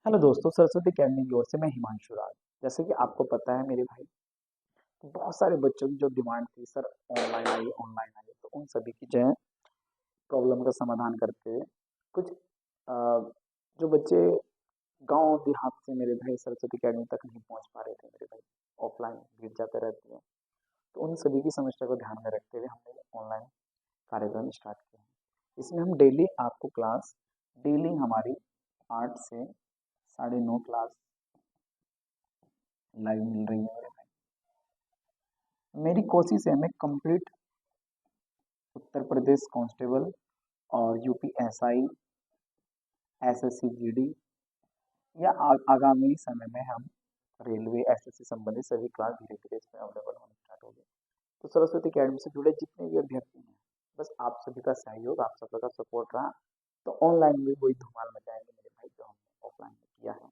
Hello दोस्तों, Saraswati academy की ओर से मैं हिमांशु राज। जैसे कि आपको पता है मेरे भाई, बहुत सारे बच्चों की जो डिमांड थी, सर ऑनलाइन आई, तो उन सभी की जो है प्रॉब्लम का समाधान करते हुए कुछ अ, जो बच्चे गांव देहात से मेरे भाई सरस्वती अकेडमी तक नहीं पहुंच पा रहे थे मेरे भाई, ऑफलाइन भीड़ जाते रहती है, तो उन सभी की समस्या को ध्यान में रखते हुए हमने ऑनलाइन कार्यक्रम स्टार्ट किया है। इसमें हम डेली आपको क्लास, डेली हमारी 8 से 9:30 क्लास लाइव मिल रही है मेरे भाई। मेरी कोशिश है मैं कंप्लीट उत्तर प्रदेश कांस्टेबल और यूपी एसआई, एसएससी जीडी या आगामी समय में हम रेलवे एसएससी संबंधित सभी क्लास धीरे धीरे इसमें अवेलेबल होने स्टार्ट हो गए। तो सरस्वती अकेडमी से जुड़े जितने भी अभ्यर्थी हैं, बस आप सभी का सहयोग, आप सभी का सपोर्ट रहा तो ऑनलाइन में वही धमाल मचाएंगे मेरे भाई जो हमने ऑफलाइन में किया है।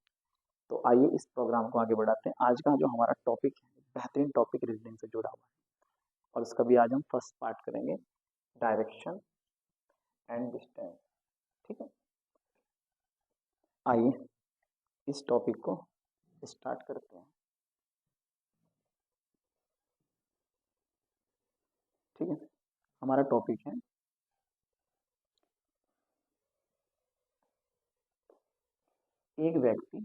तो आइए इस प्रोग्राम को आगे बढ़ाते हैं। आज का जो हमारा टॉपिक है, बेहतरीन टॉपिक रीजनिंग से जुड़ा हुआ है, और इसका भी आज हम फर्स्ट पार्ट करेंगे, डायरेक्शन एंड डिस्टेंस। ठीक है, आइए इस टॉपिक को स्टार्ट करते हैं। ठीक है, हमारा टॉपिक है एक व्यक्ति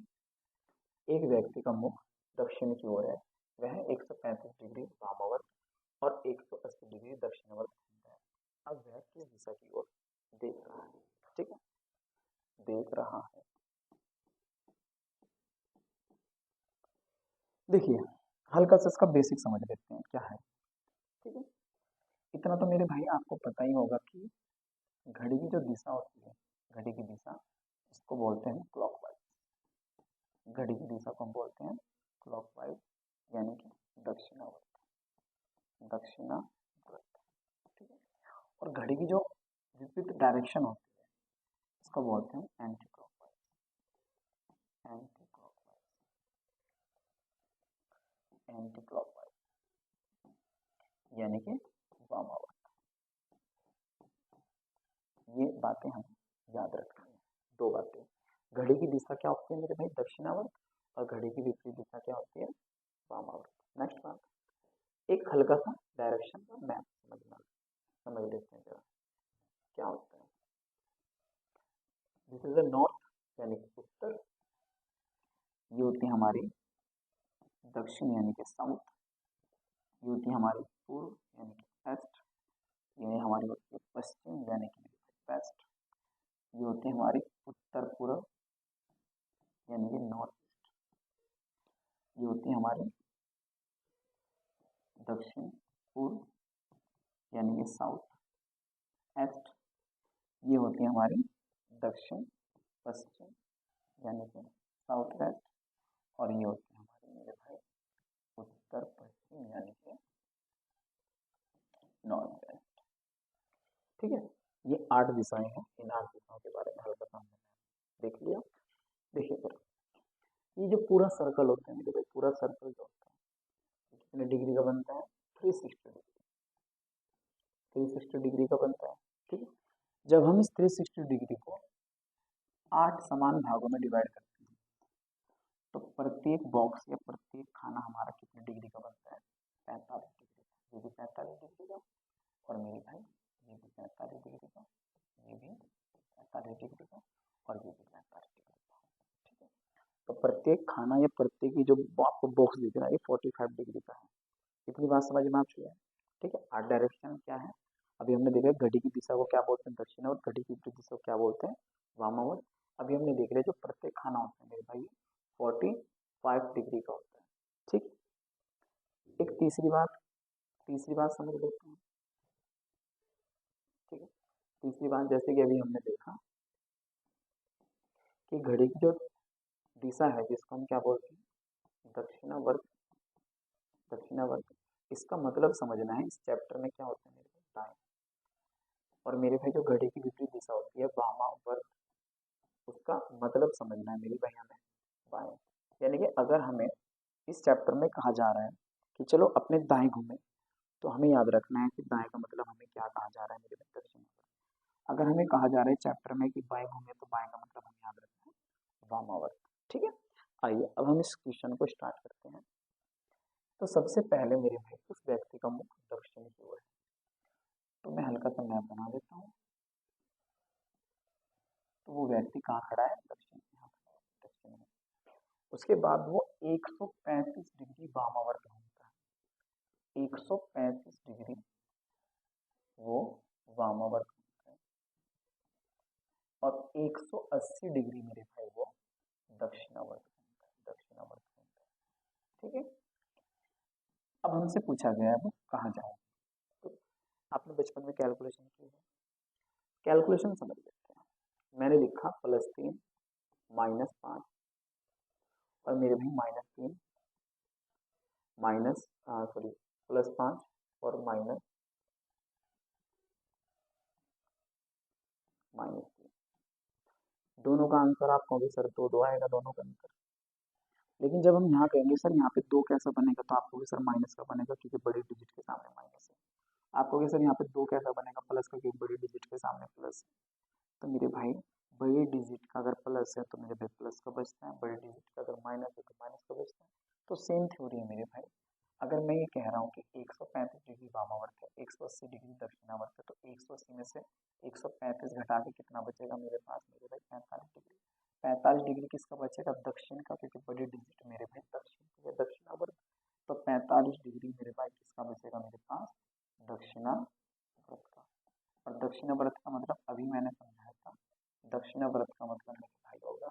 एक व्यक्ति का मुख दक्षिण की ओर है, वह 135 डिग्री वामावर्त और 180 डिग्री दक्षिणावर्त घूमता है। अब वह किस दिशा की ओर देख रहा है? ठीक है, देख रहा है। देखिए, हल्का सा इसका बेसिक समझ लेते हैं क्या है। ठीक है, इतना तो मेरे भाई आपको पता ही होगा कि घड़ी की जो दिशा होती है, घड़ी की दिशा, इसको बोलते हैं क्लॉकवाइज। घड़ी की दिशा को हम बोलते हैं क्लॉकवाइज, यानी कि दक्षिणावर्त, दक्षिणावर्त। ठीक है, और घड़ी की जो विपरीत डायरेक्शन होती है, इसको बोलते हैं anti clockwise, anti clockwise, anti clockwise, यानी कि वामावर्त। ये बातें हम याद रखनी है। दो बातें, घड़ी की दिशा क्या होती है मेरे भाई, दक्षिणावर्त, और घड़ी की विपरीत दिशा क्या होती है, वामावर्त। नेक्स्ट बात, एक हल्का सा डायरेक्शन का मैप समझना, समझ लेते हैं जरा क्या होता है। दिस इज द नॉर्थ यानी कि उत्तर, ये होती है हमारी दक्षिण यानी कि साउथ, ये होती है हमारी पूर्व यानी कि वेस्ट, ये हमारी होती है पश्चिम यानी कि वेस्ट, ये होती है हमारी उत्तर पूर्व यानी कि नॉर्थ, ये होती है हमारी दक्षिण पूर्व यानी कि साउथ ईस्ट, ये होती है हमारी दक्षिण पश्चिम यानी कि साउथ वेस्ट, और ये होती है हमारी मेरे भाई उत्तर पश्चिम यानी कि नॉर्थ वेस्ट। ठीक है, ये 8 दिशाएं हैं। इन 8 दिशाओं के बारे में हल्का सा हमने देख लिया। देखिए फिर, ये जो पूरा सर्कल होता है मेरे भाई, पूरा सर्कल जो होता है कितने डिग्री का बनता है, 360 डिग्री, 360 डिग्री का बनता है। ठीक है, जब हम इस 360 डिग्री को 8 समान भागों में डिवाइड करते हैं, तो प्रत्येक बॉक्स या प्रत्येक खाना हमारा कितने डिग्री का बनता है, 45 डिग्री का। ये भी 45 डिग्री का, और मेरे भाई ये भी 45 डिग्री का, ये भी 45 डिग्री का, और ये भी 45 डिग्री का। ठीक है, तो प्रत्येक खाना या प्रत्येक की जो आपको बॉक्स दिख रहा है, ये 45 डिग्री का है। इतनी बात समझ में आ चुकी है। ठीक है, आर्ट डायरेक्शन क्या है, अभी हमने देखा घड़ी की दिशा को क्या बोलते हैं, दक्षिणावर्त, घड़ी की विपरीत दिशा को क्या बोलते हैं, वामावर्त। अभी हमने देख लिया जो प्रत्येक खाना होता है मेरे भाई 45 डिग्री का होता है। ठीक, एक तीसरी बात समझ लेते हैं। ठीक है, तीसरी बात, जैसे कि अभी हमने देखा कि घड़ी की जो दिशा है जिसको हम क्या बोलते हैं, दक्षिणावर्त, दक्षिणावर्त, इसका मतलब समझना है इस चैप्टर में क्या होता है मेरे भाई, दाएं। और मेरे भाई जो घड़ी की विपरीत दिशा होती है वामावर्त, उसका मतलब समझना है मेरी भाई हमें, बाएं। यानी कि अगर हमें इस चैप्टर में कहा जा रहा है कि चलो अपने दाएं घूमें, तो हमें याद रखना है कि दाएं का मतलब हमें क्या कहा जा रहा है मेरे भाई, दक्षिण। अगर हमें कहा जा रहा है चैप्टर में कि बाएं घूमे, तो बाएं का मतलब हमें याद रखना है वामावर्त। ठीक है, आइए अब हम इस क्वेश्चन को स्टार्ट करते हैं। तो सबसे पहले मेरे भाई उस व्यक्ति का मुख दक्षिण की ओर है, तो मैं हल्का सा मैप बना देता हूँ। तो वो व्यक्ति कहाँ खड़ा है, दक्षिण, यहाँ खड़ा है, दक्षिण में। उसके बाद वो 135 डिग्री वामावर्त घूमता है, 135 डिग्री वो वामावर्त घूमता है, और 180 डिग्री मेरे भाई वो दक्षिणावर्त घूमता है, दक्षिणावर्त घूमता है। ठीक है, अब हमसे पूछा गया है वो कहाँ जाए। तो आपने बचपन में कैलकुलेशन की है, कैलकुलेशन समझ लेते हैं। मैंने लिखा +3 -5, और मेरे भाई -3 माइनस सॉरी +5 और -3, दोनों का आंसर आप कहोगे सर 2 आएगा दोनों का आंसर। लेकिन जब हम यहाँ कहेंगे सर यहाँ पे 2 कैसा बनेगा, तो आप कहोगे सर माइनस का बनेगा क्योंकि बड़ी डिजिट के सामने माइनस है। आप कहोगे सर यहाँ पे 2 कैसा बनेगा, प्लस का, क्योंकि बड़ी डिजिट के सामने प्लस है। तो मेरे भाई बड़ी डिजिट का अगर प्लस है तो मेरे भाई प्लस का बचता है, बड़ी डिजिट का अगर माइनस है तो माइनस का बचता है। तो सेम थ्योरी है मेरे भाई। अगर मैं ये कह रहा हूँ कि 135 डिग्री वामावर्त है, 180 डिग्री दक्षिणावर्त है, तो 180 में से 135 घटा के कितना बचेगा मेरे पास, मेरे भाई 45 डिग्री। 45 डिग्री किसका बचेगा, दक्षिण का, क्योंकि बड़ी डिजिट मेरे भाई दक्षिण या दक्षिणावर्त। तो 45 डिग्री मेरे भाई किसका बचेगा मेरे पास, दक्षिणावर्त का। और दक्षिणावर्त का मतलब अभी मैंने समझाया था, दक्षिणावर्त का मतलब मेरे भाई होगा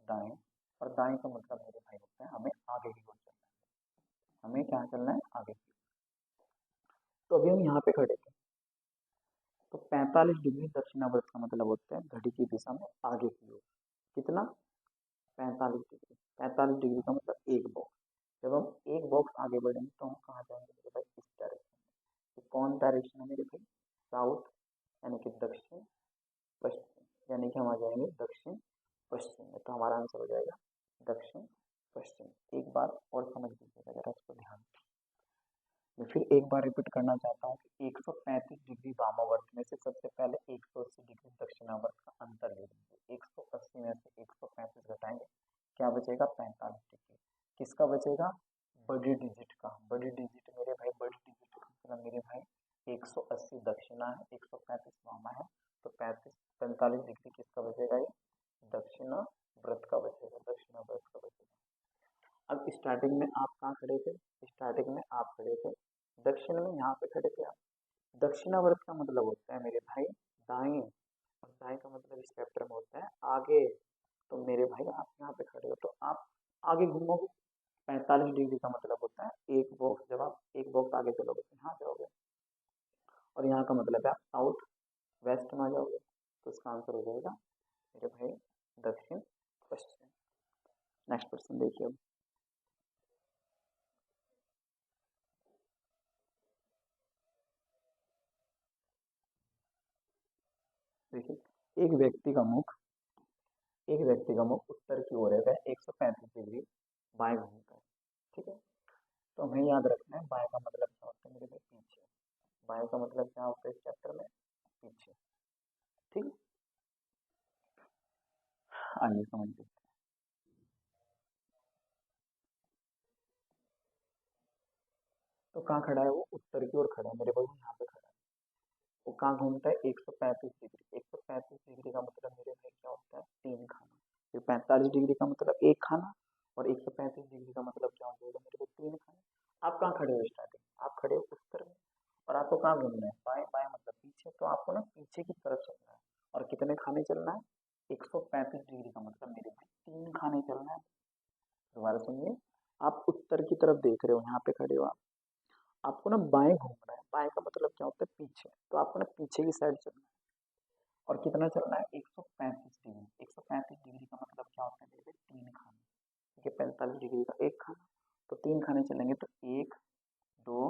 दाएं, और दाएं का मतलब मेरे भाई होता है हमें आगे की ओर चलना है, हमें क्या चलना है, आगे की। तो अभी हम यहाँ पे खड़े थे, तो 45 डिग्री दक्षिणावर्त का मतलब होता है घड़ी की दिशा में आगे की ओर। कितना, 45 डिग्री। 45 डिग्री का मतलब एक बॉक्स। जब हम एक बॉक्स आगे बढ़ेंगे तो हम कहाँ जाएंगे मेरे भाई, इस डायरेक्शन में। तो कौन डायरेक्शन है मेरे भाई, साउथ, यानी कि दक्षिण पश्चिम, यानी कि हम आ जाएंगे दक्षिण पश्चिम में। तो हमारा आंसर हो जाएगा दक्षिण पश्चिम। एक बार और समझ लीजिएगा जरा इसको ध्यान से। मैं फिर एक बार रिपीट करना चाहता हूँ कि 135 डिग्री वामावर्त में से सबसे पहले 180 डिग्री दक्षिणावर्त का अंतर ले लीजिए। 180 में से 135 घटाएंगे, क्या बचेगा, 45 डिग्री। किसका बचेगा, बड़ी डिजिट का। बड़ी डिजिट मेरे भाई, बड़ी डिजिट का मतलब मेरे भाई 180 दक्षिणा है, 135 वामा है, तो 45 डिग्री किसका बचेगा, ये दक्षिणा व्रत का बचेगा, दक्षिणा व्रत का बचेगा। अब स्टार्टिंग में आप कहाँ खड़े थे, स्टार्टिंग में आप खड़े थे दक्षिण में, यहाँ पे खड़े थे आप। दक्षिणावर्त का मतलब होता है मेरे भाई दाएं, और दाएं का मतलब इस चैप्टर में होता है आगे। तो मेरे भाई आप यहाँ पे खड़े हो तो आप आगे घूमोगे। 45 डिग्री का मतलब होता है एक बॉक्स, जब आप एक बॉक्स आगे चलोगे तो यहाँ जाओगे, और यहाँ का मतलब है आप साउथ वेस्ट में आ जाओगे। तो इसका आंसर हो जाएगा मेरे भाई दक्षिण पश्चिम। नेक्स्ट क्वेश्चन देखिए अब। देखिए एक व्यक्ति का मुख उत्तर की ओर है, वह 135 डिग्री बाएं घूमता है। ठीक है, तो हमें याद रखना है बाएं का मतलब क्या होता है मेरे भाई, पीछे। बाएं का मतलब क्या होता है इस चैप्टर में, पीछे। ठीक है, आइए समझ लीजिए। तो कहाँ खड़ा है वो, उत्तर की ओर खड़ा है मेरे भाई, यहाँ पे खड़ा है। वो कहाँ घूमता है, 135 डिग्री। 135 डिग्री का मतलब मेरे भाई क्या होता है, 3 खाना। फिर 45 डिग्री का मतलब एक खाना, और 135 डिग्री का मतलब क्या हो जाएगा मेरे को, 3 खाना। आप कहाँ खड़े हो स्टार्टिंग, आप खड़े हो उत्तर में, और आपको कहाँ घूमना है, बाएं। बाएं मतलब पीछे, तो आपको ना पीछे की तरफ चलना है। और कितने खाने चलना है, 135 डिग्री का मतलब मेरे भाई 3 खाने चलना है। दोबारा सुनिए, आप उत्तर की तरफ देख रहे हो, यहाँ पे खड़े हो आप, आपको ना बाएं घूमना है। बाएं का मतलब क्या होता है, पीछे। तो आपको ना पीछे की साइड चलना है, और कितना चलना है, 135 डिग्री। 135 डिग्री का मतलब क्या होता है मेरे, 3 खाने। ठीक है, 45 डिग्री का एक खाना, तो 3 खाने चलेंगे, तो 1 2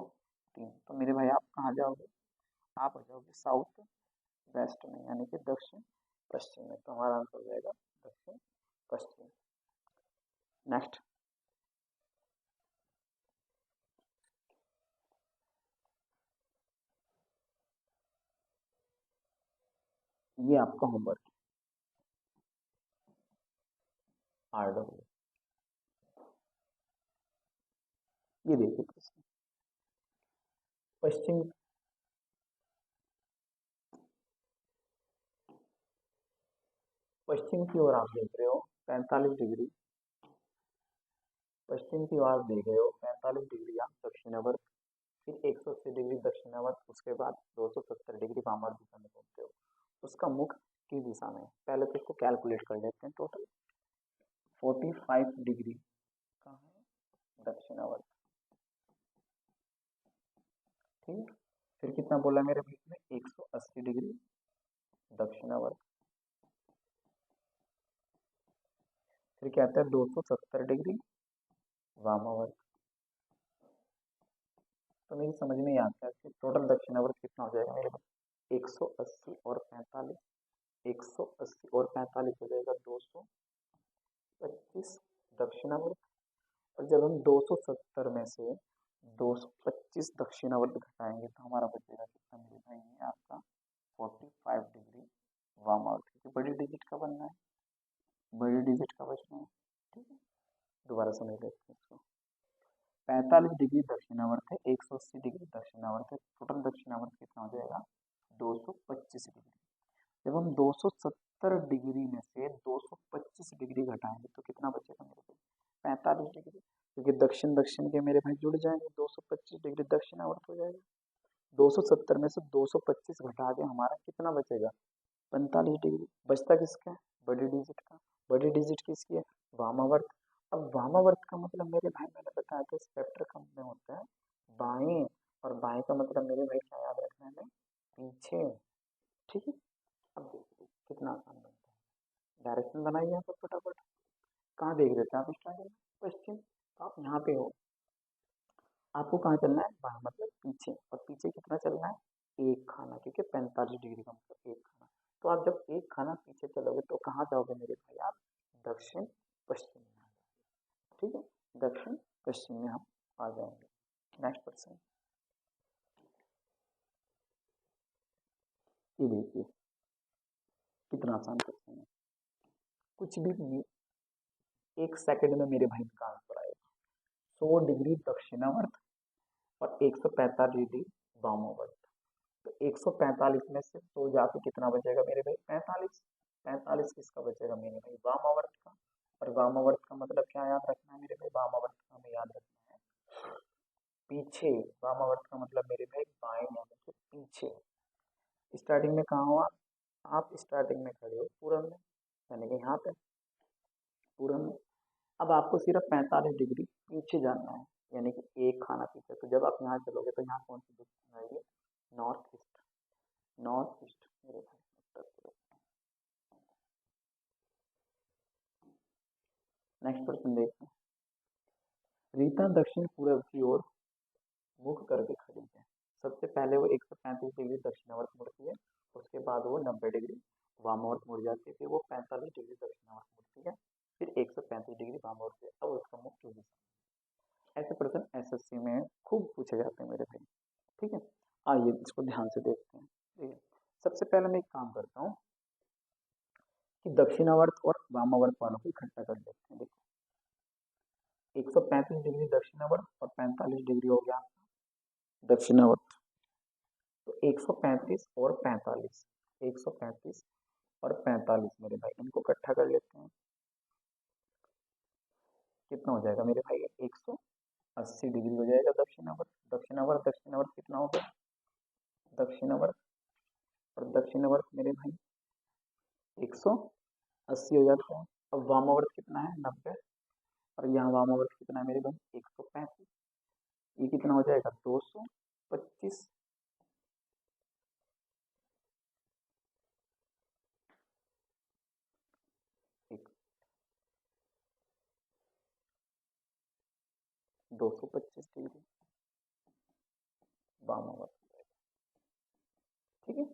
3। तो मेरे भाई आप कहाँ जाओगे, आप हो जाओगे साउथ वेस्ट में, यानी कि दक्षिण पश्चिम में। तो हमारा आंसर हो जाएगा दक्षिण पश्चिम। नेक्स्ट, ये आपका होमवर्क। RW। ये देखिए प्रश्न, पश्चिम पश्चिम की ओर आप देख रहे हो 45 डिग्री, पश्चिम की ओर देख रहे हो 45 डिग्री आप दक्षिणावर्त, फिर 180 डिग्री दक्षिणावर्त, उसके बाद 270 डिग्री वामावर्त दिशा में घूमते हो। उसका मुख किस दिशा में है? पहले तो इसको कैलकुलेट कर लेते हैं। टोटल 45 डिग्री का है दक्षिणावर्त, ठीक है। फिर कितना बोला मेरे बीच में? 180 डिग्री दक्षिणावर्त, फिर क्या आता है 270 डिग्री वामावर्त। तो मेरी समझ में ही आता है कि टोटल दक्षिणावर्त कितना हो जाएगा मेरे पास? 180 और 45, 180 और 45 हो जाएगा 225 दक्षिणावर्त। और जब हम 270 में से 225 दक्षिणावर्त घटाएंगे तो हमारा बचेगा कितना मेरे भाई? ये आपका 45 डिग्री वामावर्त, क्योंकि बड़ी डिजिट का बनना है, बड़ी डिजिट का बचना है, ठीक है। दोबारा समझ लेते हैं इसको। 45 डिग्री दक्षिणावर्त है, 180 डिग्री दक्षिणावर्त है, टोटल दक्षिणावर्त कितना हो जाएगा? 225 डिग्री। जब हम 270 डिग्री में से 225 डिग्री घटाएंगे तो कितना बचेगा मेरे को? 45 डिग्री, क्योंकि दक्षिण दक्षिण के मेरे भाई जुड़ जाएंगे, 225 डिग्री दक्षिणावर्त हो जाएगा। 270 में से 225 घटा के हमारा कितना बचेगा? 45 डिग्री। बचता किसका है? बड़ी डिजिट का। बड़ी डिजिट किसकी है? वामावर्त। अब वामावर्त का मतलब मेरे भाई मैंने बताया था स्पेक्ट्रम में होता है बाएं, और बाएं का मतलब मेरे भाई क्या याद रखना है हमें? पीछे, ठीक है। अब देखिए कितना आसान बनता है, डायरेक्शन बनाइए आप फटाफट। कहाँ देख रहे थे आप स्टार्टिंग में? पश्चिम, तो आप यहाँ पे हो, आपको कहाँ चलना है? बाएं मतलब पीछे, और पीछे कितना चलना है? एक खाना, क्योंकि 45 डिग्री का मतलब एक खाना। तो आप जब एक खाना पीछे चलोगे तो कहाँ जाओगे मेरे भाई? आप दक्षिण पश्चिम में आ जाओगे, ठीक है। दक्षिण पश्चिम में हम आ जाएंगे। नेक्स्ट क्वेश्चन, ये देखिए कितना आसान क्वेश्चन है। कुछ भी नहीं, एक सेकंड में मेरे भाई का आंसर आएगा। 100 डिग्री दक्षिणावर्त और 145 डिग्री वामावर्त। तो 145 में से 100 जाके कितना बचेगा मेरे भाई? 45। 45 किसका बचेगा मेरे भाई? वामावर्त का। और वामावर्त का मतलब क्या याद रखना है मेरे भाई? वामावर्त का हमें याद रखना है पीछे। वामावर्त का मतलब मेरे भाई बाएं यानी कि पीछे। स्टार्टिंग में कहाँ हो आप? आप स्टार्टिंग में खड़े हो पूरब में, यानी कि यहाँ पे पूरब में। अब आपको सिर्फ 45 डिग्री पीछे जाना है, यानी कि एक खाना पीछे। तो जब आप यहाँ चलोगे तो यहाँ कौन सी दिशा आएगी? North east. नॉर्थ ईस्ट मेरे भाई, उत्तर पूर्व। नेक्स्ट क्वेश्चन देखते हैं। रीता दक्षिण पूर्व की ओर मुख करके खड़ी है। सबसे पहले वो 135 डिग्री दक्षिणावर्त मुड़ती है, उसके बाद वो 90 डिग्री वामावर्त मुड़ जाती है, फिर वो 45 डिग्री दक्षिणावर्त मुड़ती है, फिर 135 डिग्री वामावर्त से। अब उसका मुख किस दिशा में? ऐसे प्रश्न एसएससी में खूब पूछे जाते हैं मेरे भाई, ठीक है। आइए इसको ध्यान से देखते हैं, ठीक है। सबसे पहले मैं एक काम करता हूँ कि दक्षिणावर्त और वामावर्त वालों को इकट्ठा कर लेते हैं। देखो 135 डिग्री दक्षिणावर्त और 45 डिग्री हो गया दक्षिणावर्त। तो 135 और 45, 135 और 45 मेरे भाई, इनको इकट्ठा कर लेते हैं। कितना हो जाएगा मेरे भाई? 180 डिग्री हो जाएगा दक्षिणावर्त। दक्षिणावर्त दक्षिणावर्त कितना हो गया? दक्षिणावर्त और दक्षिणावर्त मेरे भाई 180 हो जाता है। अब वामावर्त कितना है? 90। और यहाँ वामावर्त कितना है मेरे भाई? 135। ये कितना हो जाएगा? 225। 225 डिग्री वामावर्त, ठीक है।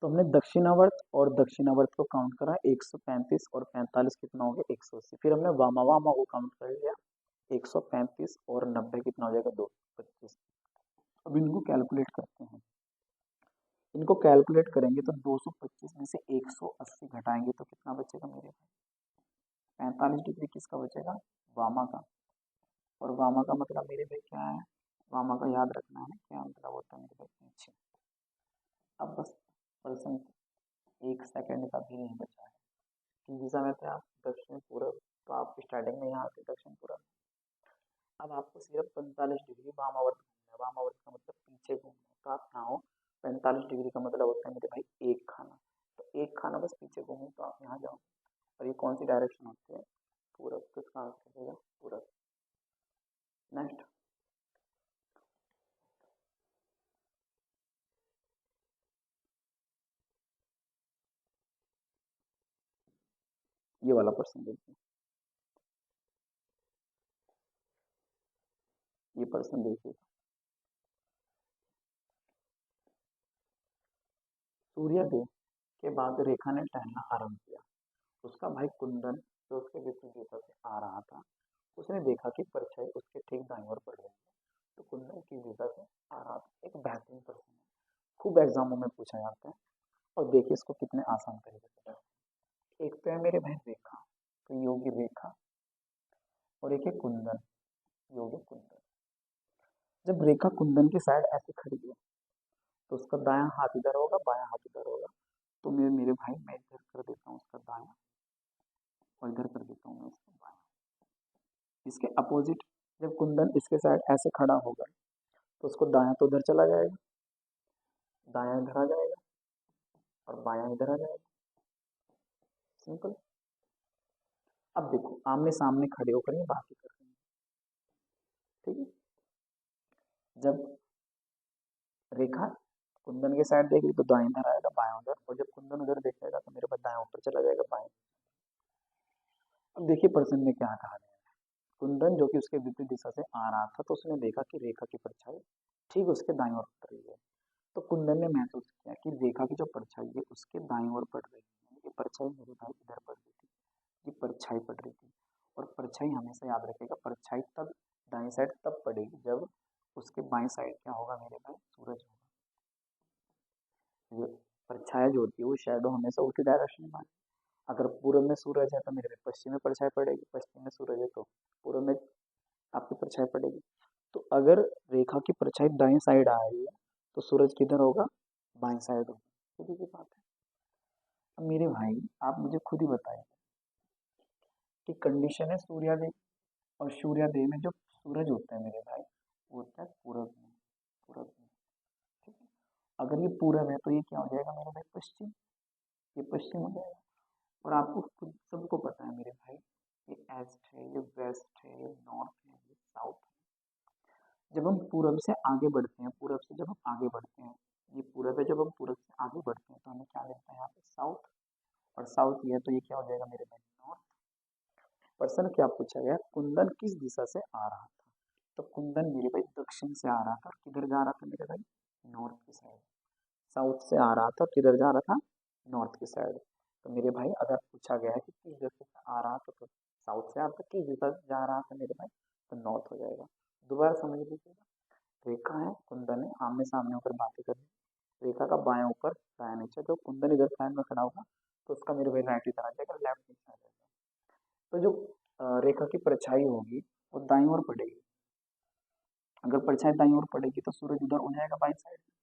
तो हमने दक्षिणावर्त और दक्षिणावर्त को काउंट करा, 135 और 45 कितना हो गया? 180। फिर हमने वामा वामा को काउंट कर लिया, 135 और 90 कितना हो जाएगा? 225। अब इनको कैलकुलेट करते हैं। इनको कैलकुलेट करेंगे तो 225 में से 180 घटाएंगे तो कितना बचेगा मेरे भाई? 45 डिग्री किसका बचेगा, वामा का। और वामा का मतलब मेरे भाई क्या है, वामा का याद रखना है क्या मतलब होता है मेरे भाई, पीछे। अब बस पर्सन 1 सेकंड का भी नहीं बचा है। किस दिशा में थे आप, दक्षिण पूर्व, तो आप स्टार्टिंग में यहाँ थे दक्षिण पूर्व। अब आपको सिर्फ 45 डिग्री वामावर्त घूमना है, वामावर्त का मतलब पीछे घूमना है, तो आप यहाँ हो। 45 डिग्री का मतलब होता है मेरे भाई एक खाना, तो एक खाना बस पीछे घूमो तो आप यहाँ जाओ। और ये कौन सी डायरेक्शन होती है, पूरब, तो इसका आंसर हो जाएगा पूरब। नेक्स्ट, ये वाला प्रश्न देखिए, ये प्रश्न देखिए। सूर्योदय के बाद रेखा ने टहलना आरंभ किया। उसका भाई कुंदन, जो उसके विपरीत दिशा से आ रहा था, उसने देखा कि परछाई उसके ठीक दाईं ओर पड़ रही है। तो कुंदन की दिशा से आ रहा था। एक बेहतरीन प्रश्न है, खूब एग्जामों में पूछा जाता है। और देखिए इसको कितने आसान तरीके से करते हैं। एक तो है मेरे भाई रेखा, तो योगी रेखा, और एक है कुंदन, योगी कुंदन। जब रेखा कुंदन की साइड ऐसे खड़ी है, तो उसका दायां हाथ इधर होगा, बायां हाथ इधर होगा। तो मेरे मेरे भाई मैं इधर कर देता हूँ उसका दायां, और इधर कर देता हूँ मैं इसका बायां। इसके अपोजिट, जब कुंदन इसके साइड ऐसे खड़ा होगा, तो उसको दायां तो उधर चला जाएगा, दायां इधर आ जाएगा, और बायां इधर आ जाएगा। सिंपल। अब देखो आमने सामने खड़े होकर ये बातें कर रहे हैं, ठीक है। जब रेखा कुंदन के साइड देख रही तो दाएं इधर आएगा, बायां उधर, और जब कुंदन उधर देखेगा तो मेरे पास दाएं ऊपर चला जाएगा, बाएं। अब देखिए प्रश्न में क्या कहा गया है। कुंदन जो कि उसके विपरीत दिशा से आ रहा था, तो उसने देखा कि रेखा की परछाई ठीक उसके दाईं ओर पड़ रही है। तो कुंदन ने महसूस किया कि रेखा की जो परछाई है उसके दाईं ओर पड़ रही है, ये परछाई मेरे भाई इधर पड़ रही थी, ये परछाई पड़ रही थी। और परछाई हमेशा याद रखेगा, परछाई तब दाईं साइड तब पड़ेगी जब उसके बाईं साइड क्या होगा मेरे भाई, सूरज होगा। ये परछाई जो होती है वो शैडो हमेशा उल्टी डायरेक्शन में आए। अगर पूर्व में सूरज है तो मेरे भाई पश्चिम में परछाई पड़ेगी, पश्चिम में सूरज है तो पूर्व में आपकी परछाई पड़ेगी। तो अगर रेखा की परछाई दाईं साइड आ रही है, तो सूरज किधर होगा, बाईं साइड होगा। सीधी सी बात है। अब मेरे भाई आप मुझे खुद ही बताइए कि कंडीशन है सूर्योदय, और सूर्योदय में जो सूरज होता है मेरे भाई, वो होता है पूरब में, पूरब में, ठीक है। अगर ये पूरब है तो ये क्या हो जाएगा मेरे भाई, पश्चिम, ये पश्चिम हो जाएगा। और आपको खुद सबको पता है मेरे भाई, ये ईस्ट है, ये वेस्ट है, ये नॉर्थ है, ये साउथ है। जब हम पूरब से आगे बढ़ते हैं, पूरब से जब हम आगे बढ़ते हैं, ये पूरब है, जब हम पूरब से आगे बढ़ते हैं तो हमें क्या मिलता है यहाँ पे, साउथ। और साउथ ये है तो ये क्या हो जाएगा मेरे भाई, नॉर्थ। प्रश्न क्या पूछा गया, कुंदन किस दिशा से आ रहा था। तो कुंदन मेरे भाई दक्षिण से आ रहा था, किधर जा रहा था मेरे भाई, नॉर्थ की साइड। साउथ से आ रहा था, किधर जा रहा था, नॉर्थ की साइड। तो मेरे भाई अगर पूछा गया है कि किस दिशा से आ रहा था, तो साउथ से आता, किस दिशा से जा रहा था मेरे भाई, तो नॉर्थ हो जाएगा। दोबारा समझ लीजिएगा, रेखा है, कुंदन है, आमने सामने होकर बातें कर रहे हैं। रेखा का बायां ऊपर दायां नीचे, जो कुंदन इधर साइड में खड़ा होगा तो उसका मेरे भाई राइट इधर आ जाएगा, लेफ्ट नीचे आ जाएगा। तो जो रेखा की परछाई होगी वो दाईं ओर पड़ेगी। अगर परछाई दाईं ओर पड़ेगी तो सूरज उधर हो जाएगा बाईं साइड में।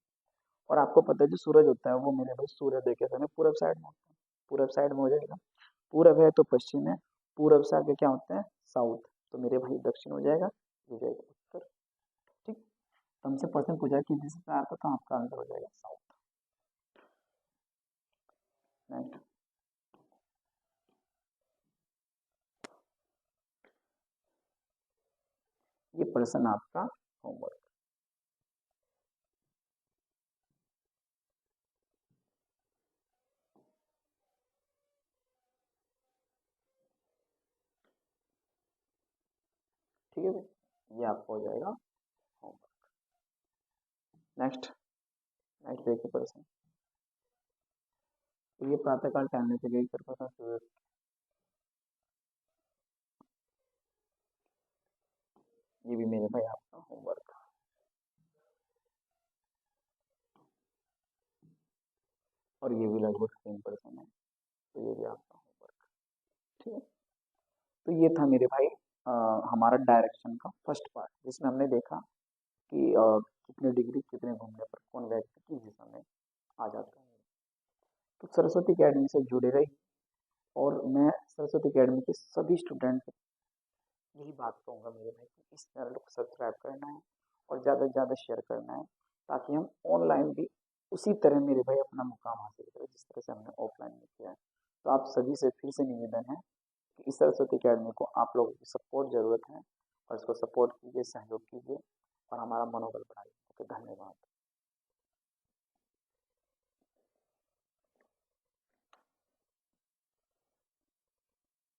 और आपको पता है जो सूरज होता है वो मेरे भाई सूर्योदय के समय पूरब साइड में होता है, पूरब साइड में हो जाएगा। पूरब है तो पश्चिम है, पूरब से आगे क्या होता है, साउथ। तो मेरे भाई दक्षिण हो जाएगा, ये हो जाएगा उत्तर, ठीक। तो हमसे प्रश्न पूछा कि जिस पे आता तो आपका आंसर हो जाएगा साउथ। नेक्स्ट, ये प्रश्न आपका होमवर्क। ठीक है भाई, ये आपका हो जाएगा होमवर्क। नेक्स्ट, नेक्स्ट देखिए प्रश्न। तो ये प्रातःकाल टहलने के लिए करता था सूरज, ये भी मेरे भाई आपका होमवर्क। और ये भी लगभग सेम प्रश्न है, तो ये भी आपका होमवर्क, ठीक है। तो ये था मेरे भाई हमारा डायरेक्शन का फर्स्ट पार्ट, जिसमें हमने देखा कि कितने डिग्री कितने घूमने पर कौन व्यक्ति किस दिशा में आ जाता है। तो सरस्वती अकेडमी से जुड़े रही, और मैं सरस्वती अकेडमी के सभी स्टूडेंट को यही बात कहूँगा मेरे भाई कि इस चैनल को सब्सक्राइब करना है और ज़्यादा से ज़्यादा शेयर करना है, ताकि हम ऑनलाइन भी उसी तरह मेरे भाई अपना मुकाम हासिल करें जिस तरह से हमने ऑफलाइन में किया है। तो आप सभी से फिर से निवेदन है कि इस सरस्वती अकेडमी को आप लोगों की सपोर्ट ज़रूरत है, और इसको सपोर्ट कीजिए, सहयोग कीजिए और हमारा मनोबल बढ़ाइए। ओके, धन्यवाद।